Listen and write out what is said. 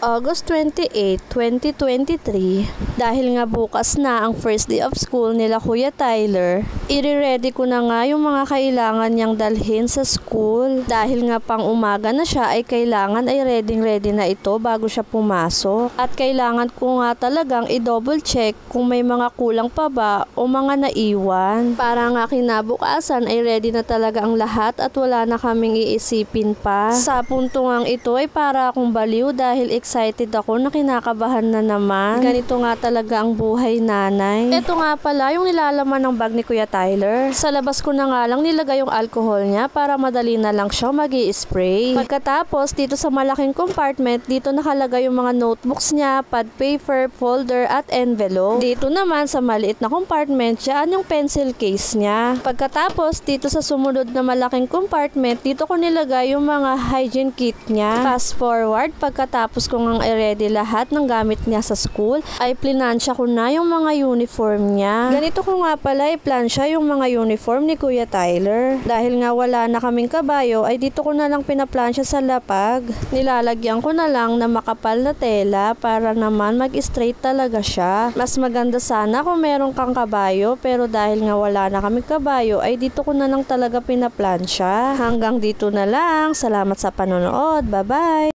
August 28, 2023. Dahil nga bukas na ang first day of school nila Kuya Tyler, i-ready ko na nga yung mga kailangan niyang dalhin sa school. Dahil nga pang umaga na siya ay kailangan ay ready na ito bago siya pumasok. At kailangan ko nga talagang i-double check kung may mga kulang pa ba o mga naiwan. Para nga kinabukasan ay ready na talaga ang lahat at wala na kaming iisipin pa. Sa punto ngang ito ay para akong baliw dahil excited ako na kinakabahan na naman. Ganito nga talaga ang buhay nanay. Ito nga pala yung nilalaman ng bag ni Kuya Tyler. Sa labas ko na nga lang nilagay yung alcohol niya para madali na lang siyang mag-i-spray. Pagkatapos dito sa malaking compartment, dito nakalagay yung mga notebooks niya, pad paper, folder at envelope. Dito naman sa maliit na compartment, dyan yung pencil case niya. Pagkatapos dito sa sumunod na malaking compartment, dito ko nilagay yung mga hygiene kit niya. Fast forward, pagkatapos ko ngang i-ready lahat ng gamit niya sa school, ay plinansya ko na yung mga uniform niya. Ganito ko nga pala i-plansya yung mga uniform ni Kuya Tyler. Dahil nga wala na kaming kabayo, ay dito ko na lang pinaplansya sa lapag. Nilalagyan ko na lang na makapal na tela para naman mag-straight talaga siya. Mas maganda sana kung meron kang kabayo, pero dahil nga wala na kaming kabayo, ay dito ko na lang talaga pinaplansya. Hanggang dito na lang. Salamat sa panonood. Bye-bye!